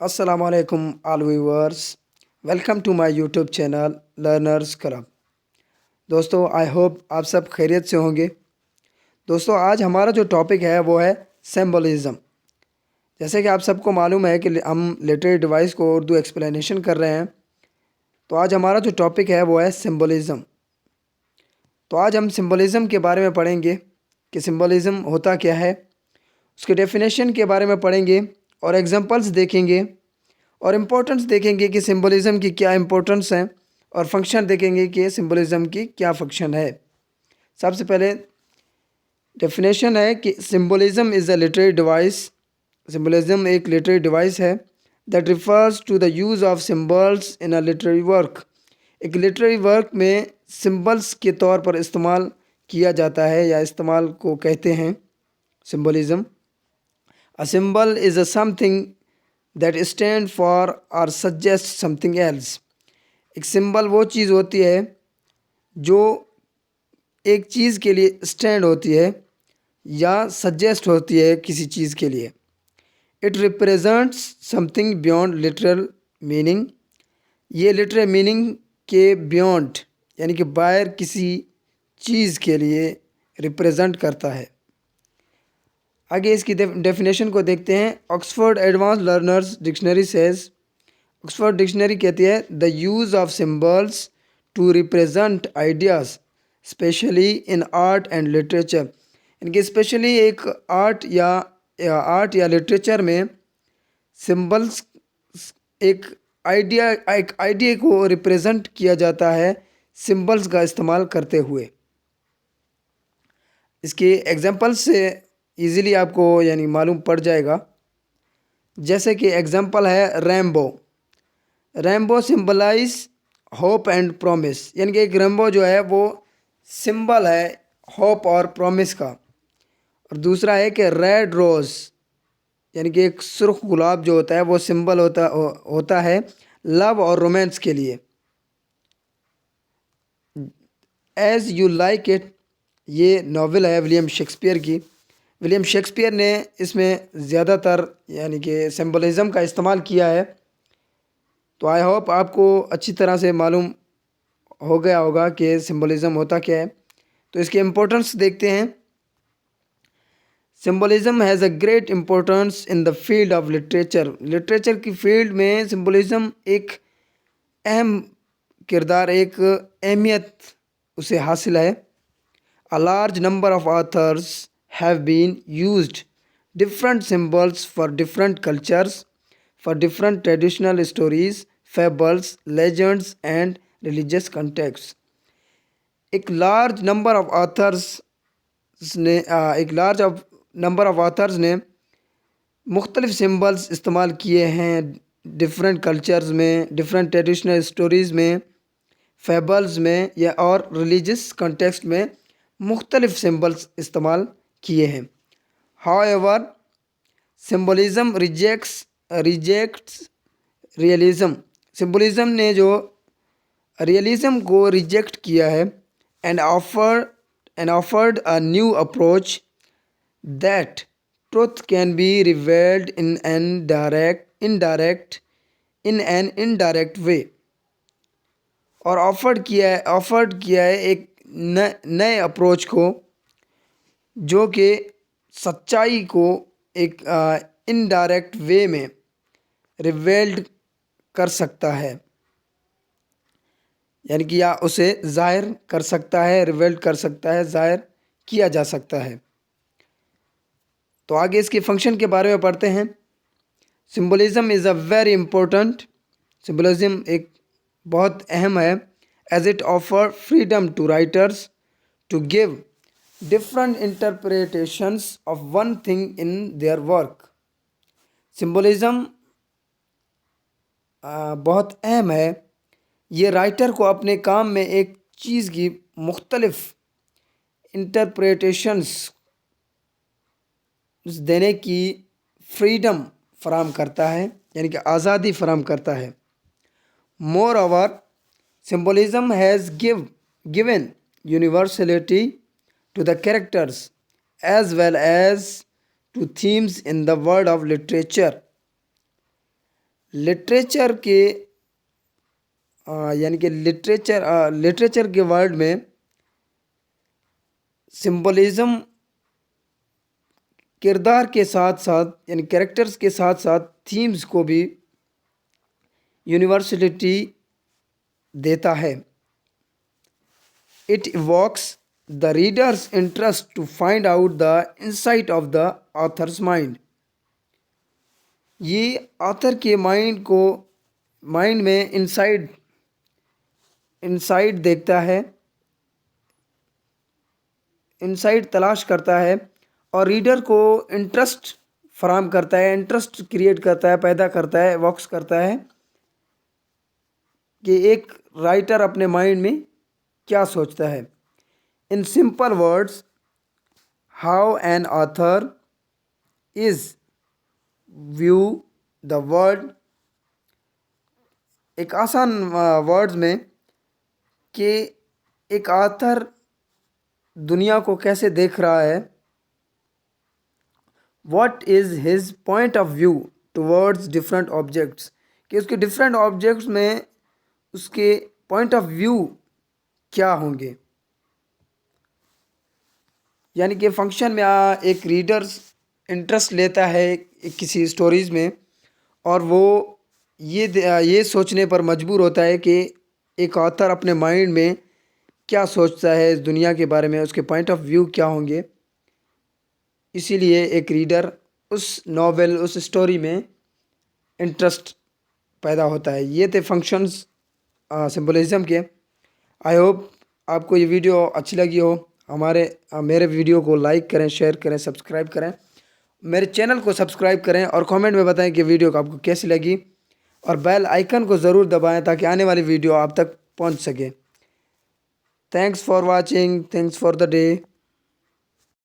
Assalamu alaikum all viewers. Welcome to my YouTube channel Learners Club. दोस्तों I hope आप सब खैरियत से होंगे। दोस्तों आज हमारा जो टॉपिक है वो है सिंबलिज़म। जैसे कि आप सबको मालूम है कि हम लिटरेरी डिवाइस को उर्दू एक्सप्लेनेशन कर रहे हैं, तो आज हमारा जो टॉपिक है वो है सिंबलिज़म। तो आज हम सिंबलिज़म के बारे में पढ़ेंगे कि सिंबलिज़म होता क्या है, उसके डेफिनेशन के बारे में पढ़ेंगे और एग्जांपल्स देखेंगे और इम्पोर्टेंस देखेंगे कि सिंबलिज़म की क्या इम्पोर्टेंस है और फंक्शन देखेंगे कि सिंबलिज़म की क्या फंक्शन है। सबसे पहले डेफिनेशन है कि symbolism is a literary device. Symbolism एक लिटरेरी डिवाइस है that refers to the use of symbols in a literary work. एक लिटरेरी वर्क में सिंबल्स के तौर पर इस्तेमाल किया जाता है या इस्तेमाल को कहते हैं सिंबलिज़म। A symbol is a something that stand for or suggest something else. एक सिंबल वो चीज़ होती है जो एक चीज़ के लिए स्टैंड होती है या सजेस्ट होती है किसी चीज़ के लिए। It represents something beyond literal meaning. ये लिटरल मीनिंग के बियॉन्ड यानी कि बाहर किसी चीज़ के लिए रिप्रेजेंट करता है। आगे इसकी डेफिनेशन को देखते हैं। Oxford advance learners dictionary says, Oxford dictionary कहती है the use of symbols to represent ideas specially in art and literature. इनके स्पेशली एक आर्ट या लिटरेचर में सिम्बल्स एक आइडिया को रिप्रेजेंट किया जाता है सिम्बल्स का इस्तेमाल करते हुए। इसके एग्जांपल से इजीली आपको यानी मालूम पड़ जाएगा। जैसे कि एग्जांपल है rainbow. Rainbow symbolize hope and promise, यानी कि एक रेनबो जो है वो सिंबल है होप और प्रॉमिस का। और दूसरा है कि रेड रोज़, यानी कि एक सुर्ख गुलाब जो होता है वो सिंबल होता है लव और रोमांस के लिए। एज यू लाइक इट, ये नॉवेल है विलियम शेक्सपियर की। विलियम शेक्सपियर ने इसमें ज़्यादातर यानी कि सिंबलिज़म का इस्तेमाल किया है। तो आई होप आपको अच्छी तरह से मालूम हो गया होगा कि सिंबलिज़म होता क्या है। तो इसके इम्पोर्टेंस देखते हैं। Symbolism has a great importance in the field of literature. Literature की फील्ड में सिंबलिज़म एक अहम किरदार, एक अहमियत उसे हासिल है। A large number of authors have been used different symbols for different cultures, for different traditional stories, fables, legends and religious contexts. एक लार्ज नंबर ऑफ ऑथर्स ने मुख्तलिफ सिम्बल्स इस्तेमाल किए हैं डिफरेंट कल्चर्स में, डिफरेंट ट्रेडिशनल स्टोरीज़ में, fables में या और रिलीजियस कॉन्टेक्स्ट में मुख्तलिफ सिम्बल्स इस्तेमाल किए हैं। However symbolism rejects realism. Symbolism ने जो रियलिज़म को रिजेक्ट किया है and offered a new approach that truth can be revealed in an indirect way. और ऑफर्ड किया है एक नए अप्रोच को जो कि सच्चाई को एक इनडायरेक्ट वे में रिवेल्ड कर सकता है, यानी कि या उसे ज़ाहिर कर सकता है, रिवेल्ड कर सकता है, ज़ाहिर किया जा सकता है। तो आगे इसके फंक्शन के बारे में पढ़ते हैं। सिंबलिज़म इज़ अ वेरी इम्पोर्टेंट। सिंबलिज़म एक बहुत अहम है as it offer freedom to writers to give different interpretations of one thing in their work. सिंबलिज़म बहुत अहम है। ये राइटर को अपने काम में एक चीज़ की मुख्तलिफ इंटरप्रिटेशंस देने की फ्रीडम फराम करता है, यानी कि आज़ादी फराम करता है। More over Symbolism has given universality to the characters as well as to themes in the world of literature. Literature کے یعنی کہ لٹریچر کے ورڈ میں سمبولزم کردار کے ساتھ ساتھ یعنی کریکٹرز کے ساتھ ساتھ تھیمز کو بھی یونیورسلٹی دیتا ہے. It evokes the readers interest to find out the insight of the authors mind. یہ آتھر کے مائنڈ میں انسائٹ دیکھتا ہے، انسائٹ تلاش کرتا ہے اور ریڈر کو انٹرسٹ فراہم کرتا ہے، انٹرسٹ کریٹ کرتا ہے، پیدا کرتا ہے، وکس کرتا ہے کہ ایک رائٹر اپنے مائنڈ میں کیا سوچتا ہے. In simple words, how an author is view the world. ایک آسان ورڈز میں کہ ایک آتھر دنیا کو کیسے دیکھ رہا ہے. What is his point of view towards different objects, کہ اس کے ڈفرینٹ آبجیکٹس میں اس کے پوائنٹ آف ویو کیا ہوں گے. یعنی کہ فنکشن میں ایک ریڈرز انٹرسٹ لیتا ہے کسی اسٹوریز میں، اور وہ یہ سوچنے پر مجبور ہوتا ہے کہ ایک آتھر اپنے مائنڈ میں کیا سوچتا ہے اس دنیا کے بارے میں، اس کے پوائنٹ آف ویو کیا ہوں گے. اسی لیے ایک ریڈر اس ناول، اس اسٹوری میں انٹرسٹ پیدا ہوتا ہے. یہ تھے فنکشنز سمبولزم کے. آئی ہوپ آپ کو یہ ویڈیو اچھی لگی ہو. میرے ویڈیو کو لائک کریں، شیئر کریں، سبسکرائب کریں. میرے چینل کو سبسکرائب کریں اور کامنٹ میں بتائیں کہ ویڈیو آپ کو کیسی لگی، اور بیل آئیکن کو ضرور دبائیں تاکہ آنے والی ویڈیو آپ تک پہنچ سکے. Thanks for watching. Thanks for the day.